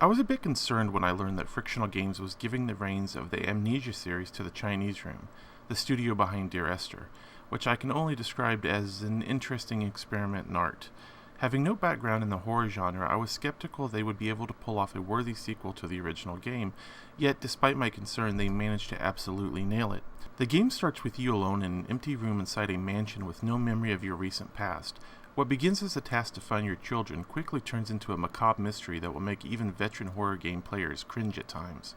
I was a bit concerned when I learned that Frictional Games was giving the reins of the Amnesia series to the Chinese Room, the studio behind Dear Esther, which I can only describe as an interesting experiment in art. Having no background in the horror genre, I was skeptical they would be able to pull off a worthy sequel to the original game, yet despite my concern, they managed to absolutely nail it. The game starts with you alone in an empty room inside a mansion with no memory of your recent past. What begins as a task to find your children quickly turns into a macabre mystery that will make even veteran horror game players cringe at times.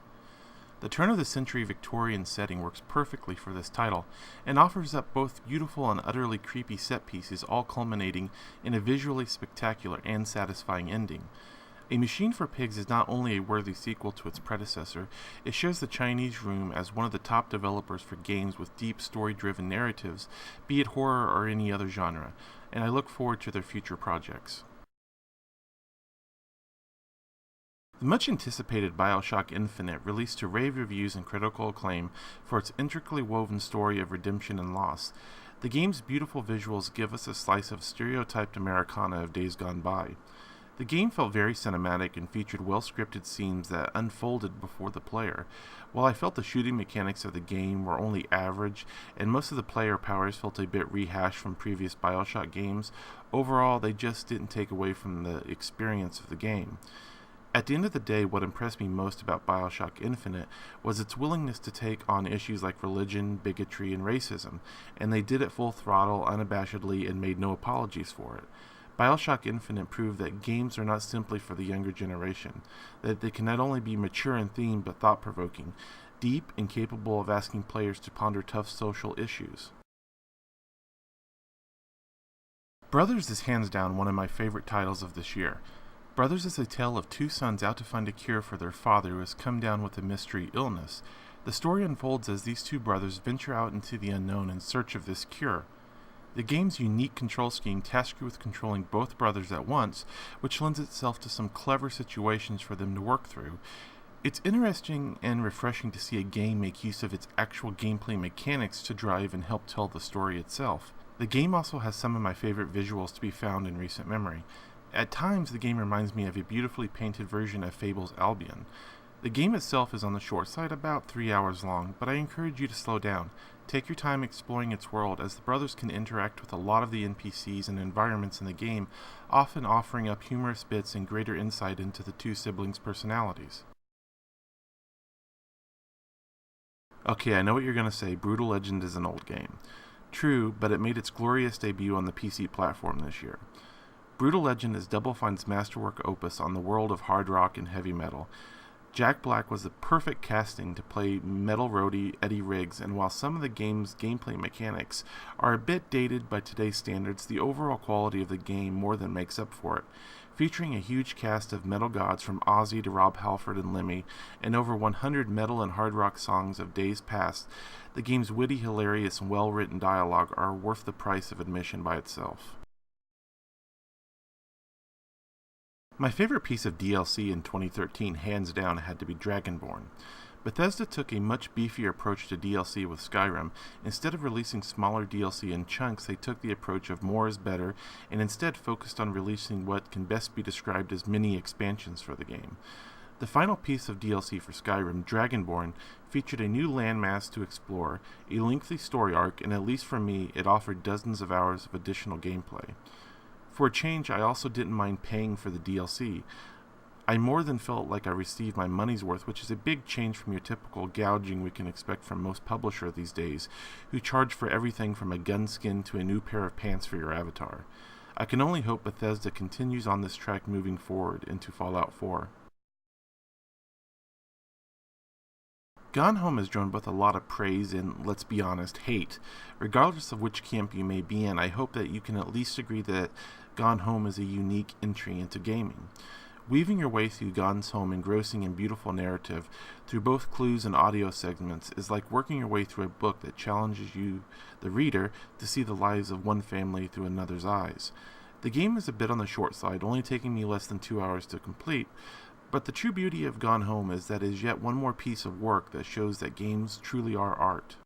The turn-of-the-century Victorian setting works perfectly for this title, and offers up both beautiful and utterly creepy set pieces, all culminating in a visually spectacular and satisfying ending. A Machine for Pigs is not only a worthy sequel to its predecessor, it shows the Chinese Room as one of the top developers for games with deep story-driven narratives, be it horror or any other genre, and I look forward to their future projects. The much anticipated BioShock Infinite released to rave reviews and critical acclaim for its intricately woven story of redemption and loss. The game's beautiful visuals give us a slice of stereotyped Americana of days gone by. The game felt very cinematic and featured well-scripted scenes that unfolded before the player. While I felt the shooting mechanics of the game were only average, and most of the player powers felt a bit rehashed from previous BioShock games, overall they just didn't take away from the experience of the game. At the end of the day, what impressed me most about BioShock Infinite was its willingness to take on issues like religion, bigotry, and racism, and they did it full throttle, unabashedly, and made no apologies for it. BioShock Infinite proved that games are not simply for the younger generation, that they can not only be mature in theme but thought-provoking, deep, and capable of asking players to ponder tough social issues. Brothers is hands down one of my favorite titles of this year. Brothers is a tale of two sons out to find a cure for their father who has come down with a mystery illness. The story unfolds as these two brothers venture out into the unknown in search of this cure. The game's unique control scheme tasks you with controlling both brothers at once, which lends itself to some clever situations for them to work through. It's interesting and refreshing to see a game make use of its actual gameplay mechanics to drive and help tell the story itself. The game also has some of my favorite visuals to be found in recent memory. At times, the game reminds me of a beautifully painted version of Fable's Albion. The game itself is on the short side, about 3 hours long, but I encourage you to slow down. Take your time exploring its world, as the brothers can interact with a lot of the NPCs and environments in the game, often offering up humorous bits and greater insight into the two siblings' personalities. Okay, I know what you're going to say, Brutal Legend is an old game. True, but it made its glorious debut on the PC platform this year. Brutal Legend is Double Fine's masterwork opus on the world of hard rock and heavy metal. Jack Black was the perfect casting to play metal roadie Eddie Riggs, and while some of the game's gameplay mechanics are a bit dated by today's standards, the overall quality of the game more than makes up for it. Featuring a huge cast of metal gods from Ozzy to Rob Halford and Lemmy, and over 100 metal and hard rock songs of days past, the game's witty, hilarious, and well-written dialogue are worth the price of admission by itself. My favorite piece of DLC in 2013, hands down, had to be Dragonborn. Bethesda took a much beefier approach to DLC with Skyrim. Instead of releasing smaller DLC in chunks, they took the approach of more is better, and instead focused on releasing what can best be described as mini expansions for the game. The final piece of DLC for Skyrim, Dragonborn, featured a new landmass to explore, a lengthy story arc, and at least for me, it offered dozens of hours of additional gameplay. For a change, I also didn't mind paying for the DLC. I more than felt like I received my money's worth, which is a big change from your typical gouging we can expect from most publishers these days, who charge for everything from a gun skin to a new pair of pants for your avatar. I can only hope Bethesda continues on this track moving forward into Fallout 4. Gone Home has drawn both a lot of praise and, let's be honest, hate. Regardless of which camp you may be in, I hope that you can at least agree that Gone Home is a unique entry into gaming. Weaving your way through Gone Home's engrossing and beautiful narrative through both clues and audio segments is like working your way through a book that challenges you, the reader, to see the lives of one family through another's eyes. The game is a bit on the short side, only taking me less than 2 hours to complete, but the true beauty of Gone Home is that it is yet one more piece of work that shows that games truly are art.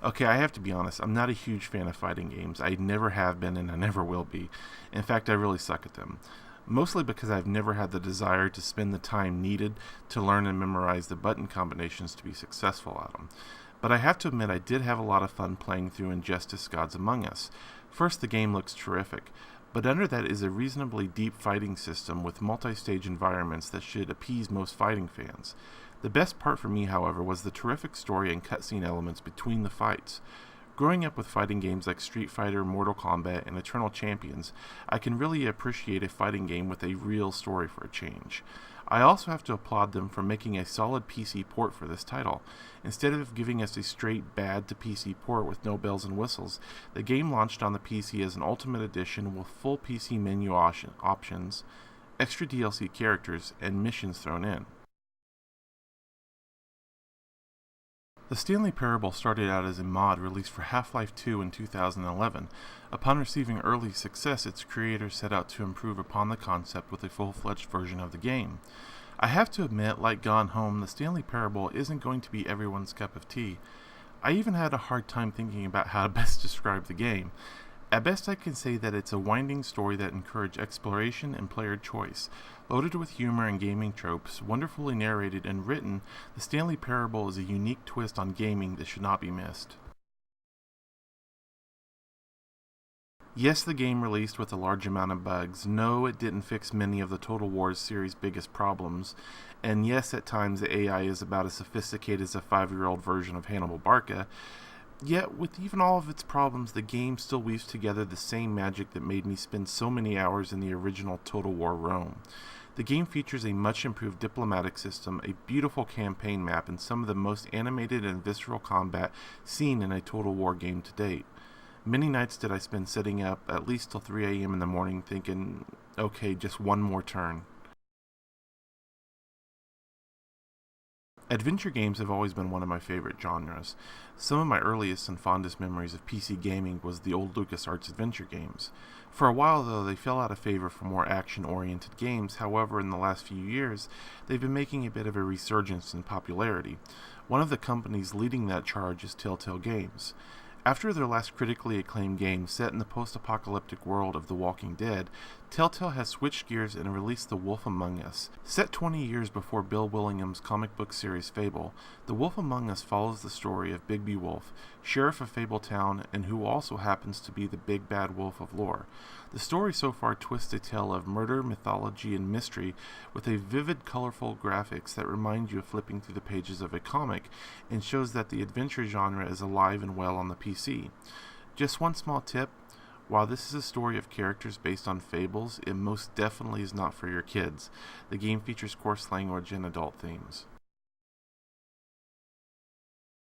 Okay, I have to be honest, I'm not a huge fan of fighting games. I never have been and I never will be. In fact, I really suck at them. mostly because I've never had the desire to spend the time needed to learn and memorize the button combinations to be successful at them. But I have to admit I did have a lot of fun playing through Injustice Gods Among Us. First, the game looks terrific, but under that is a reasonably deep fighting system with multi-stage environments that should appease most fighting fans. The best part for me, however, was the terrific story and cutscene elements between the fights. Growing up with fighting games like Street Fighter, Mortal Kombat, and Eternal Champions, I can really appreciate a fighting game with a real story for a change. I also have to applaud them for making a solid PC port for this title. Instead of giving us a straight bad to PC port with no bells and whistles, the game launched on the PC as an Ultimate Edition with full PC menu options, extra DLC characters, and missions thrown in. The Stanley Parable started out as a mod released for Half-Life 2 in 2011. Upon receiving early success, its creators set out to improve upon the concept with a full-fledged version of the game. I have to admit, like Gone Home, the Stanley Parable isn't going to be everyone's cup of tea. I even had a hard time thinking about how to best describe the game. At best I can say that it's a winding story that encourages exploration and player choice. Loaded with humor and gaming tropes, wonderfully narrated and written, the Stanley Parable is a unique twist on gaming that should not be missed. Yes, the game released with a large amount of bugs. No, it didn't fix many of the Total War series' biggest problems. And yes, at times the AI is about as sophisticated as a 5-year-old version of Hannibal Barca. Yet, with even all of its problems, the game still weaves together the same magic that made me spend so many hours in the original Total War Rome. The game features a much improved diplomatic system, a beautiful campaign map, and some of the most animated and visceral combat seen in a Total War game to date. Many nights did I spend sitting up at least till 3 a.m. in the morning thinking, okay, just one more turn. Adventure games have always been one of my favorite genres. Some of my earliest and fondest memories of PC gaming was the old LucasArts adventure games. For a while, though, they fell out of favor for more action-oriented games. However, in the last few years, they've been making a bit of a resurgence in popularity. One of the companies leading that charge is Telltale Games. After their last critically acclaimed game set in the post-apocalyptic world of The Walking Dead, Telltale has switched gears and released The Wolf Among Us. Set 20 years before Bill Willingham's comic book series Fable, The Wolf Among Us follows the story of Bigby Wolf, sheriff of Fabletown, and who also happens to be the big bad wolf of lore. The story so far twists a tale of murder, mythology, and mystery with a vivid, colorful graphics that remind you of flipping through the pages of a comic and shows that the adventure genre is alive and well on the PC. Just one small tip, while this is a story of characters based on fables, it most definitely is not for your kids. The game features coarse language and adult themes.